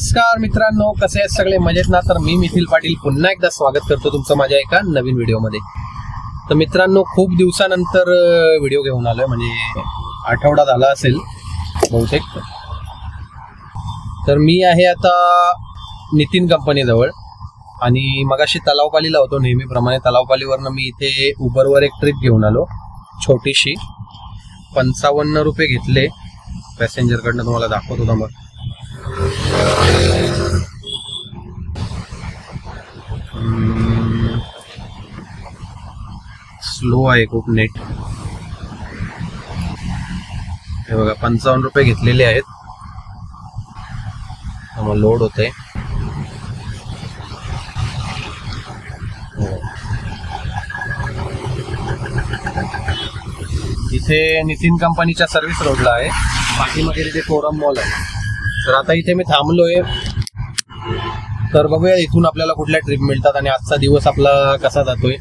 नमस्कार मित्रांनो, कसे आहेत सगळे? मजेत ना? तर मी मिथिल पाटील पुन्हा एकदा स्वागत करतो तुमचं माझ्या एका नवीन व्हिडिओमध्ये. तर मित्रांनो, खूप दिवसानंतर व्हिडिओ घेऊन आलोय, म्हणजे आठवडा झाला असेल बहुतेक. तर मी आहे आता नितीन कंपनीजवळ आणि मगाशी तलावपालीला होतो. नेहमीप्रमाणे तलावपालीवरनं मी इथे उबरवर एक ट्रिप घेऊन आलो छोटीशी. 55 रुपये घेतले पॅसेंजरकडनं. तुम्हाला दाखवत होता मग. स्लो आहे खूप नेट. हे बघा, 55 रुपये घेतलेले आहेत. मग लोड होते. इथे नितीन कंपनीच्या सर्व्हिस रोडला आहे. पाठीमागे तिथे फोरम मॉल आहे. तर आता इथे मी थांबलोय. तर बघूया इथून आपल्याला कुठल्या ट्रिप मिळतात आणि आजचा दिवस आपला कसा जातोय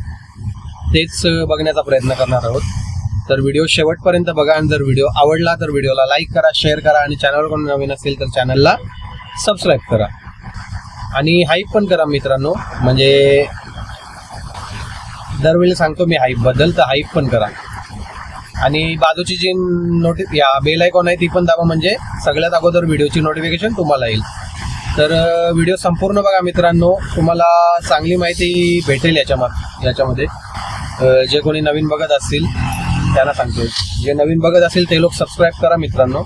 तेच बघण्याचा प्रयत्न करणार आहोत. तर व्हिडिओ शेवटपर्यंत बघा आणि जर व्हिडिओ आवडला तर व्हिडिओला लाईक करा, शेअर करा आणि चॅनलवर कोणी नवीन असेल तर चॅनलला सबस्क्राईब करा आणि हाईप पण करा मित्रांनो. म्हणजे दरवेळी सांगतो मी हाईप बद्दल, तर हाईप पण करा. आणि बाजूची जी बेल आयकॉन आहे ती पण दाबा, म्हणजे सगळ्यात अगोदर व्हिडिओची नोटिफिकेशन तुम्हाला येईल. तर व्हिडिओ संपूर्ण बघा मित्रांनो, तुम्हाला चांगली माहिती भेटेल याच्यामध्ये. जे कोणी नवीन बघत असतील त्यांना सांगतो, जे नवीन बघत असतील ते लोक सबस्क्राईब करा मित्रांनो,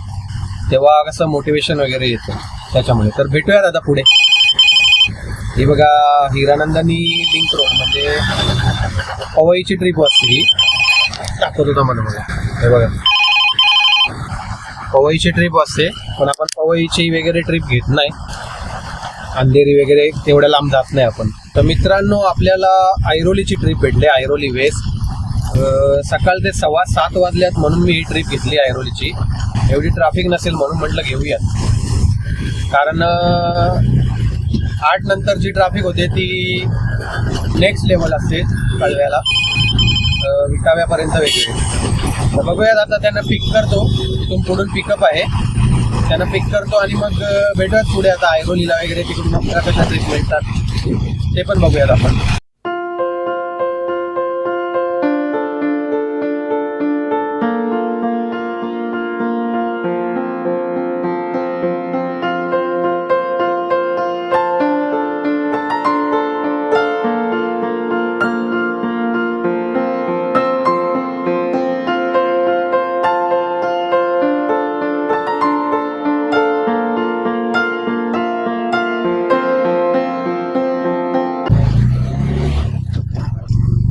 तेव्हा कसं मोटिवेशन वगैरे येतं त्याच्यामुळे. तर भेटूयात आता पुढे. ही बघा, हिरानंदानी लिंक रोड, म्हणजे पवईची ट्रिप असते ही. दाखवत होता मला. हे बघा, पवईची ट्रिप असते, पण आपण पवईची वगैरे ट्रिप घेत नाही. अंधेरी वगैरे तेवढ्या लांब जात नाही आपण. तर मित्रांनो, आपल्याला ऐरोलीची ट्रिप भेटली, ऐरोली वेस्ट. सकाळ ते 7:15 वाजल्यात, म्हणून मी ही ट्रिप घेतली ऐरोलीची. एवढी ट्रॅफिक नसेल म्हणून म्हटलं घेऊयात. कारण 8 नंतरची ट्रॅफिक होते ती नेक्स्ट लेवल असते. कळव्याला विटाव्यापर्यंत वेगळे. तर बघूयात आता. त्यांना पिक करतो, तिथून पुढून पिकअप आहे, त्यांना पिक करतो आणि मग भेटूयात पुढे. आता ऐरोलीला वगैरे तिकडून आपल्याला कशा ट्रिप मिळतात ते पण बघूयात आपण.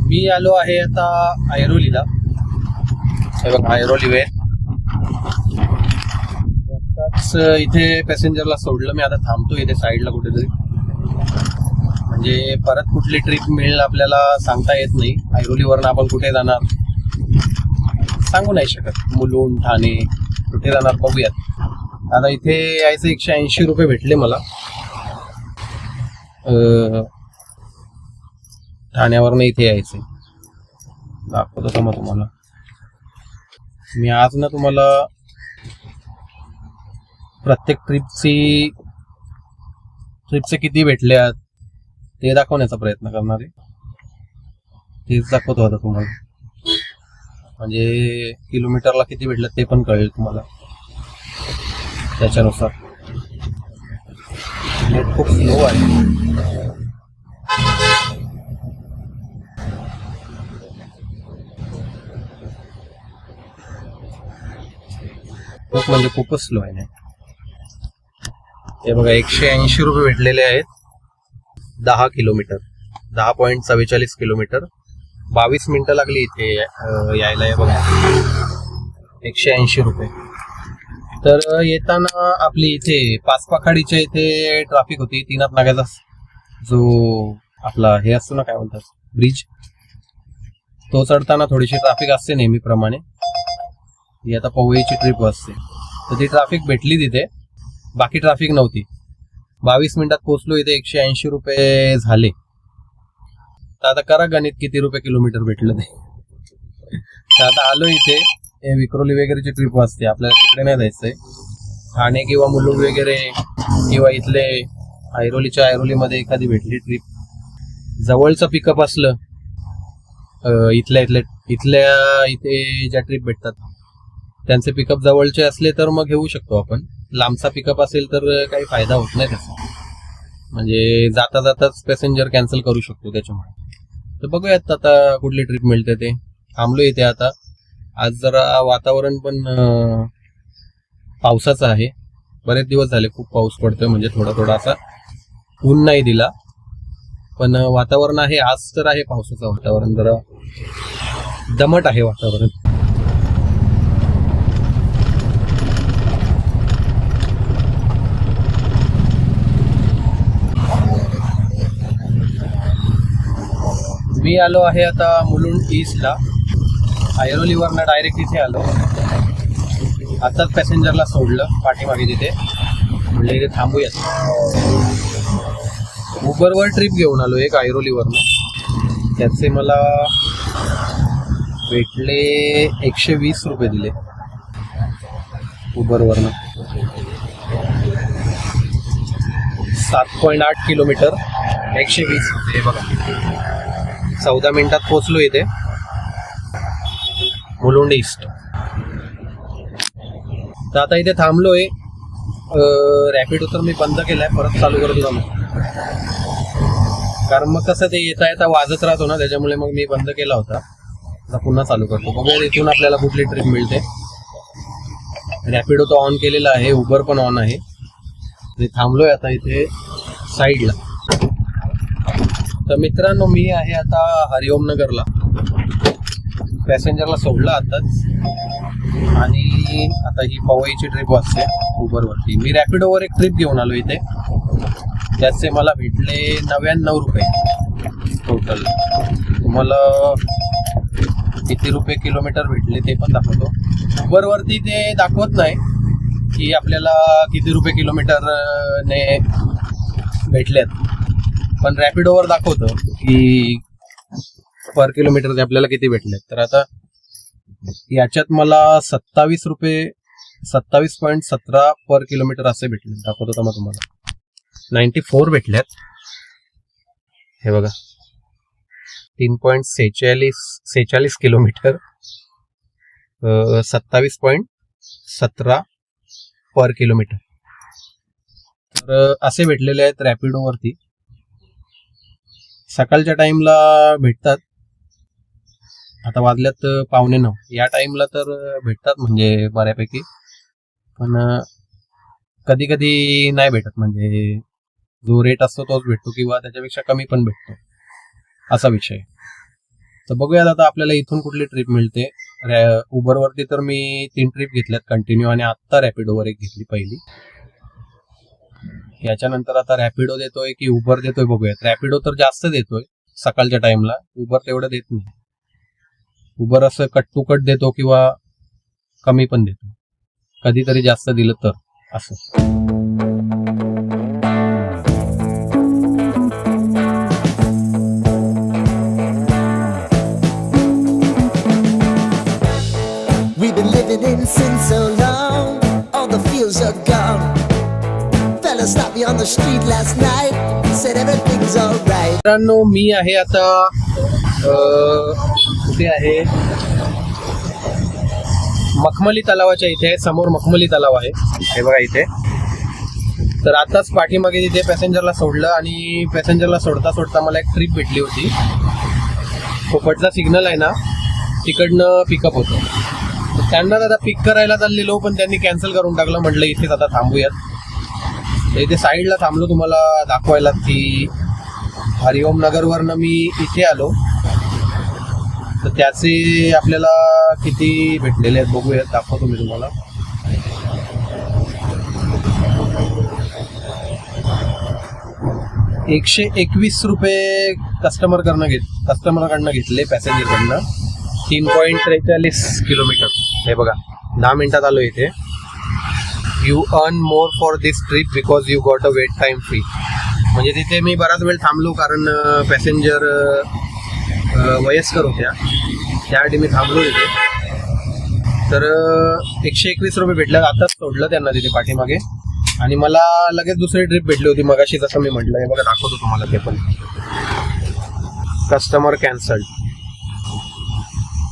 मी आलो आहे आता ऐरोलीला. हे बघा, ऐरोली वे. इथे पॅसेंजरला सोडलं मी. आता थांबतो इथे साईडला कुठेतरी, म्हणजे परत कुठली ट्रिप मिळेल आपल्याला सांगता येत नाही. ऐरोलीवरनं आपण कुठे जाणार सांगू नाही शकत. मुलुंड, ठाणे कुठे जाणार बघूयात. आता इथे यायचं 180 रुपये भेटले मला. ठाण्यावरनं इथे यायचे. दाखवतो का मग तुम्हाला मी आज ना. तुम्हाला प्रत्येक ट्रिपचे किती भेटले ते दाखवण्याचा प्रयत्न करणार आहे. तेच दाखवतो आता तुम्हाला, म्हणजे किलोमीटरला किती भेटलं ते पण कळेल तुम्हाला त्याच्यानुसार. नेट खूप स्लो आहे. खूप म्हणजे खूपच स्लो आहे. हे बघा, 180 रुपये भेटलेले आहेत. 10 किलोमीटर, 10.44 किलोमीटर. 22 मिनिटं लागली इथे यायला. हे बघा, 180 रुपये. तर येताना आपली इथे पाचपाखाडीच्या इथे ट्रॅफिक होती. तीनाथ नाग्याचा जो आपला हे असतो ना, काय म्हणतात, ब्रिज, तो चढताना थोडीशी ट्रॅफिक असते नेहमीप्रमाणे. ही आता पवईची ट्रिप असते, तर ती ट्रॅफिक भेटली तिथे, बाकी ट्रॅफिक नव्हती. 22 मिनिटात पोहोचलो इथे. 180 रुपये झाले. तर आता करा गणित किती रुपये किलोमीटर भेटलं ते. तर आता आलो इथे. विक्रोली वगैरेची ट्रिप असते, आपल्याला तिकडे नाही जायचंय. ठाणे किंवा मुलुंड वगैरे किंवा इथले ऐरोलीमध्ये एखादी भेटली ट्रिप, जवळचं पिकअप असलं, इथे ज्या ट्रिप भेटतात त्यांचे पिकअप जवळचे असले तर मग घेऊ शकतो आपण. लांबचा पिकअप असेल तर काही फायदा होत नाही त्याचा, म्हणजे जाता जाताच पॅसेंजर कॅन्सल करू शकतो त्याच्यामुळे. तर बघूयात आता कुठली ट्रिप मिळते ते. थांबलो इथे आता. आज जरा वातावरण पण पावसाचं आहे. बरेच दिवस झाले खूप पाऊस पडतोय, म्हणजे थोडा असा ऊन नाही दिला, पण वातावरण आहे. आज तर आहे पावसाचं वातावरण, जरा दमट आहे वातावरण. मी आलो आहे आता मुलुंड ईस्टला. ऐरोलीवरनं डायरेक्ट इथे आलो. आताच पॅसेंजरला सोडलं पाठीमागे तिथे, म्हणलं इथे थांबूयात. उबरवर ट्रिप घेऊन आलो एक ऐरोलीवरनं. त्याचे मला भेटले 120 रुपये दिले उबरवरनं. 7.8 किलोमीटर 120 रुपये. बघा 14 मिनिटात पोहोचलो इथे मुलुंड ईस्ट. तर आता इथे थांबलोय. रॅपिडो तर मी बंद केलाय, परत चालू करतो जाऊन, कारण मग कसं ते येता वाजत राहतो ना, त्याच्यामुळे मग मी बंद केला होता. आता पुन्हा चालू करतो. बघूया इथून आपल्याला कुठली ट्रिप मिळते. रॅपिडो तो ऑन केलेला आहे, उबर पण ऑन आहे. मी थांबलोय आता इथे साईडला. तर मित्रांनो, मी आहे आता हरिओम नगरला. पॅसेंजरला सोडलं आताच, आणि आता ही पवईची ट्रिप वाजते उबरवरती. मी रॅपिडोवर एक ट्रिप घेऊन आलो इथे. त्याचे मला भेटले 99 रुपये टोटल. तुम्हाला किती रुपये किलोमीटर भेटले ते पण दाखवतो. उबरवरती ते दाखवत नाही की आपल्याला किती रुपये किलोमीटरने भेटलेत, पण रॅपिडोवर दाखवतं की पर किलोमीटर आपल्याला किती भेटलेत. तर आता याच्यात मला 27.17 पर किलोमीटर असे भेटले. दाखवतो तर मग तुम्हाला 94 भेटल्यात. हे बघा 3.46 किलोमीटर 27.17 पर किलोमीटर. तर असे भेटलेले आहेत रॅपिडोवरती. सकाळच्या टाइमला भेटतात. आता वाजल्यात 8:45. या टाइमला तर भेटतात म्हणजे बऱ्यापैकी, पण कधी कधी नाही भेटत. म्हणजे जो रेट असतो तोच भेटतो किंवा त्याच्यापेक्षा कमी पण भेटतो, असा विषय. तर बघूयात आता आपल्याला इथून कुठली ट्रिप मिळते. उबरवरती तर मी 3 ट्रिप घेतल्यात कंटिन्यू, आणि आत्ता रॅपिडोवर एक घेतली पहिली. याच्यानंतर आता रॅपिडो देतोय की उबर देतोय बघूयात. रॅपिडो तर जास्त देतोय सकाळच्या टाइमला, उबर तेवढं देत नाही. उबर असं कट टू कट देतो किंवा कमी पण देतो, कधीतरी जास्त दिलं तर असं. We've been living in sin so long, all the feels are gone. Fella stopped me on the street last night, said everything's alright. मित्रांनो, मी आहे आता कुठे आहे, मखमली तलावाच्या इथे. समोर मखमली तलाव आहे, हे बघा इथे. तर आताच पाठीमागे तिथे पॅसेंजरला सोडलं, आणि पॅसेंजरला सोडता सोडता मला एक ट्रिप भेटली होती. पोपटचा सिग्नल आहे ना, तिकडनं पिकअप होतं. त्यांना आता पिक करायला चाललेलो, पण त्यांनी कॅन्सल करून टाकलं. म्हटलं इथेच आता थांबूयात. तर इथे साईडला थांबलो तुम्हाला दाखवायला की हरिओम नगरवरनं मी इथे आलो. तर त्याचे आपल्याला किती भेटलेले आहेत बघूयात, दाखवतो मी तुम्हाला. ₹121 कस्टमरकडनं घेतले पॅसेंजरकडनं. 3.43 किलोमीटर. हे बघा 10 मिनिटात आलो इथे. You earn more for this trip because you got a wait time free. म्हणजे तिथे मी बराच वेळ थांबलो, कारण पॅसेंजर वयस्कर होत्या, त्यासाठी मी थांबलो तिथे. तर 121 रुपये भेटले. आताच सोडलं त्यांना तिथे पाठीमागे. आणि मला लगेच दुसरी ट्रिप भेटली होती मगाशी, जसं मी म्हटलं. हे बघा दाखवतो तुम्हाला ते पण. कस्टमर कॅन्सल्ड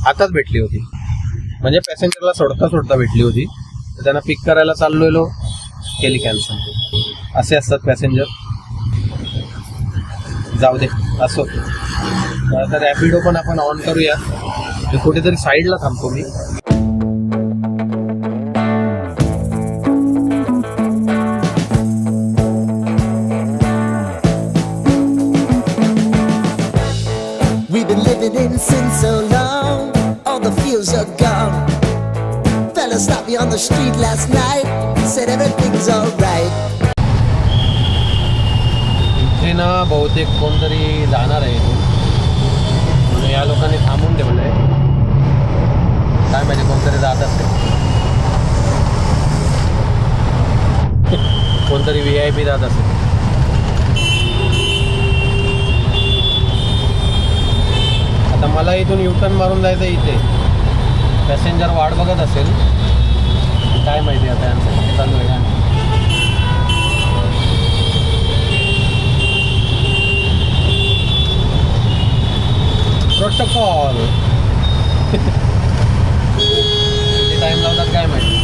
आताच भेटली होती, म्हणजे पॅसेंजरला सोडता सोडता भेटली होती. तर त्यांना पिक करायला चाललेलो, केली कॅन्सल. असे असतात पॅसेंजर. जाऊ दे असो. आता रॅपिडो पण आपण ऑन करूया. कुठेतरी साईडला थांबतो मी. We've been living in sin so long, all the feels are gone. Fella stopped me on the street last night, said everything's alright. इथे ना बहुतेक कोणतरी जाणार आहे इथून, म्हणून या लोकांनी थांबून ठेवलंय. काय माहिती कोणतरी जात असेल. कोणतरी VIP जात असेल. आता मला इथून युटर्न मारून जायचं. इथे पॅसेंजर वाट बघत असेल. काय माहिती आता यांचं चालू आहे. प्रोटोकॉल किती टाइम लावतात काय माहिती.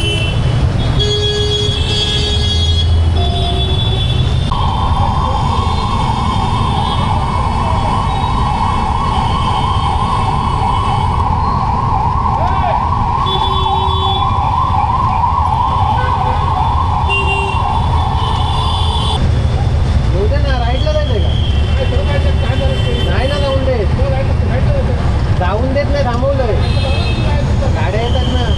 जाऊन देत नाही, थांबवलंय. गाड्या येतात ना.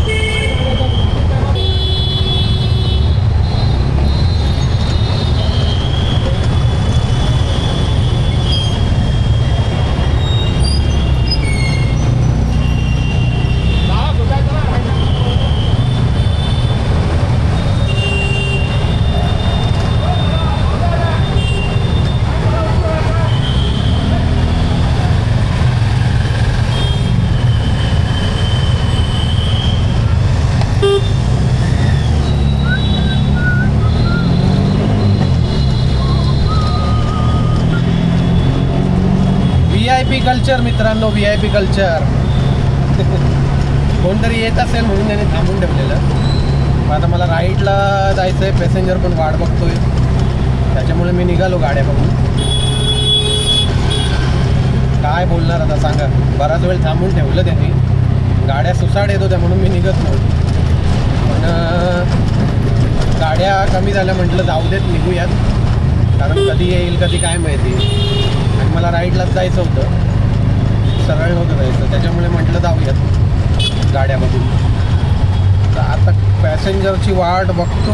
VIP कल्चर मित्रांनो, VIP कल्चर. कोणतरी येत असेल म्हणून त्याने थांबून ठेवलेलं. आता मला राईटला जायचं आहे. पॅसेंजर पण वाट बघतोय, त्याच्यामुळे मी निघालो गाड्या बघून. काय बोलणार आता सांगा. बराच वेळ थांबून ठेवलं त्यांनी. गाड्या सुसाट येत होत्या म्हणून मी निघत नव्हतो. पण गाड्या कमी झाल्या, म्हटलं जाऊ देत, निघूयात. कारण कधी येईल कधी काय माहिती. आणि मला राईटलाच जायचं होतं, सरळ नव्हतं जायचं. त्याच्यामुळे म्हटलं जाऊयात गाड्या बघून. तर आता पॅसेंजरची वाट बघतो.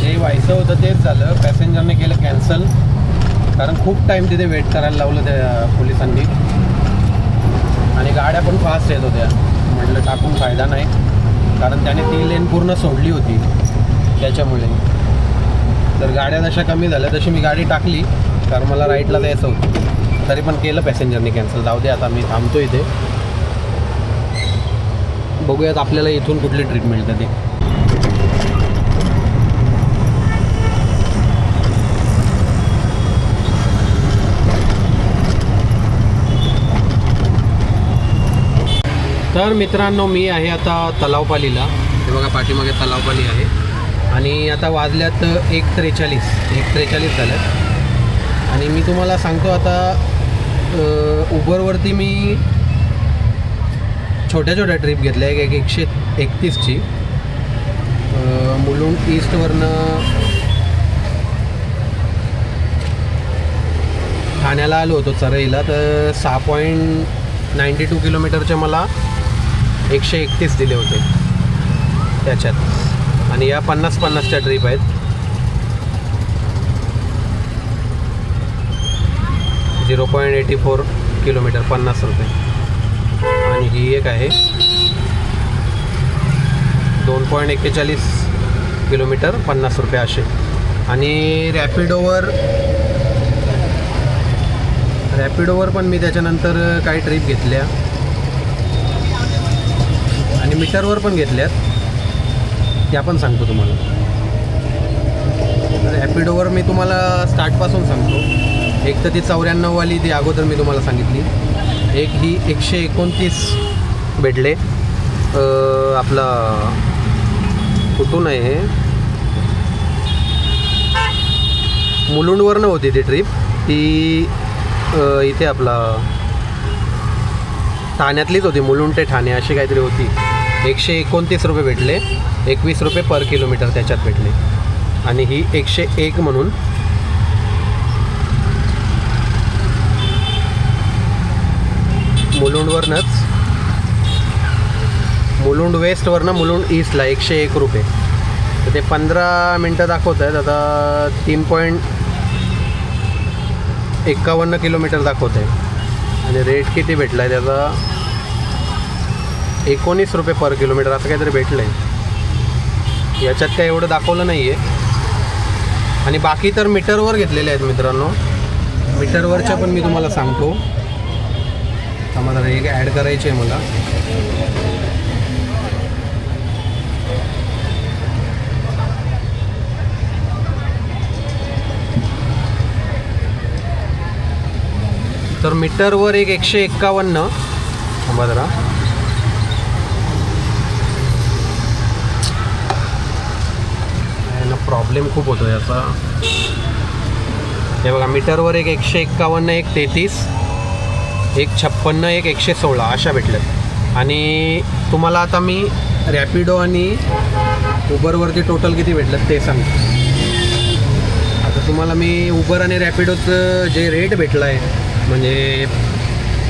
जे व्हायचं होतं तेच झालं. पॅसेंजरने केलं कॅन्सल, कारण खूप टाईम तिथे वेट करायला लावलं त्या पोलिसांनी. आणि गाड्या पण फास्ट येत होत्या. म्हटलं टाकून फायदा नाही, कारण त्याने ती लेन पूर्ण सोडली होती त्याच्यामुळे. तर गाड्या जशा कमी झाल्या तशी मी गाडी टाकली, कारण मला राईटला जायचं होतं. तरी पण केलं पॅसेंजरने कॅन्सल. जाऊ दे आता, मी थांबतो इथे. बघूयात आपल्याला इथून कुठली ट्रिप मिळते ती. तर मित्रांनो, मी आहे आता तलावपालीला. हे बघा पाठीमागे तलावपाली आहे. आणि आता वाजल्यात 1:43 झाल्यात. आणि मी तुम्हाला सांगतो आता, उबरवरती मी छोट्या छोट्या ट्रिप घेतल्या. एक 131ची मुलुंड ईस्टवरनं ठाण्याला आलो होतो चरईला. तर 6.92 किलोमीटरचे मला 131 दिले होते त्याच्यात. आणि या 50-50च्या ट्रिप आहेत. 0.84 किलोमीटर 50 रुपये. आणि ही एक आहे 2.41 किलोमीटर 50 रुपये असे. आणि रॅपिडोवर पण मी त्याच्यानंतर काही ट्रिप घेतल्या आणि मीटरवर पण घेतल्यात. त्या पण सांगतो तुम्हाला. रॅपिडोवर मी तुम्हाला स्टार्टपासून सांगतो. एक तर ती 94वाली ती अगोदर मी तुम्हाला सांगितली. एक ही 129 भेटले. आपला कुठून आहे हे, मुलुंडवरनं होती ती ट्रिप. ती इथे आपला ठाण्यातलीच होती, मुलुंड ते ठाणे अशी काहीतरी होती. 129 रुपये भेटले, 21 रुपये पर किलोमीटर त्याच्यात भेटले. आणि ही 101 म्हणून मुलुंडवरनंच, मुलुंड वेस्टवरनं मुलुंड ईस्टला 101 रुपये. तर ते 15 मिनटं दाखवत आहेत. आता 3.51 किलोमीटर दाखवत आहे. आणि रेट किती भेटला आहे त्याचा, 19 रुपये पर किलोमीटर असं काहीतरी भेटलं आहे. याच्यात काय एवढं दाखवलं नाही आहे. आणि बाकी तर मीटरवर घेतलेले आहेत मित्रांनो. मीटरवरच्या पण मी तुम्हाला सांगतो. मला एक ॲड करायची आहे मला. तर मीटरवर एक 151. थांबा जरा, प्रॉब्लेम खूप होतो याचा. हे बघा, मीटरवर एक 151, एक 33, एक 56, एक 116 अशा भेटल्यात. आणि तुम्हाला आता मी रॅपिडो आणि उबरवरती टोटल किती भेटलं ते सांगतो. आता तुम्हाला मी उबर आणि रॅपिडोचं जे रेट भेटलं आहे, म्हणजे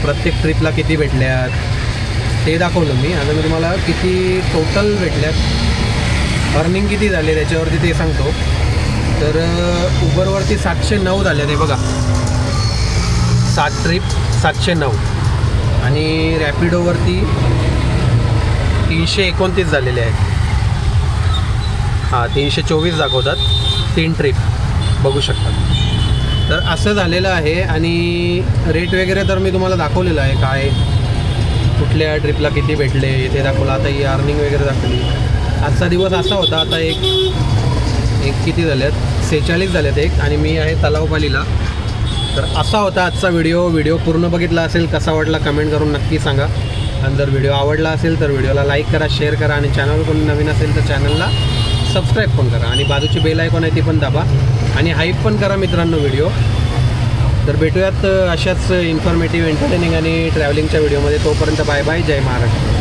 प्रत्येक ट्रिपला किती भेटल्यात ते दाखवलं मी. आता मी तुम्हाला किती टोटल भेटल्यात, अर्निंग किती झाले त्याच्यावरती ते सांगतो. तर उबरवरती 709 झाले ते बघा, 7 ट्रिप 709. आणि रॅपिडोवरती 329 झालेले आहेत. हां, 324 दाखवतात 3 ट्रिप, बघू शकता. तर असं झालेलं आहे. आणि रेट वगैरे तर मी तुम्हाला दाखवलेलं आहे, काय कुठल्या ट्रिपला किती भेटले ते दाखवलं. आता ही अर्निंग वगैरे दाखवली. आजचा दिवस असा होता. आता एक किती झाल्यात, 46 झाल्यात एक. आणि मी आहे तलावपालीला. तर असा होता आजचा व्हिडिओ पूर्ण बघितला असेल, कसा वाटला कमेंट करून नक्की सांगा. आणि जर व्हिडिओ आवडला असेल तर व्हिडिओला लाईक करा, शेअर करा. आणि चॅनल कोणी नवीन असेल तर चॅनलला सबस्क्राईब पण करा. आणि बाजूची बेल आयकॉन आहे ती पण दाबा. आणि हाईप पण करा मित्रांनो व्हिडिओ. तर भेटूयात अशाच इन्फॉर्मेटिव्ह, एंटरटेनिंग आणि ट्रॅव्हलिंगच्या व्हिडिओमध्ये. तोपर्यंत बाय बाय, जय महाराष्ट्र.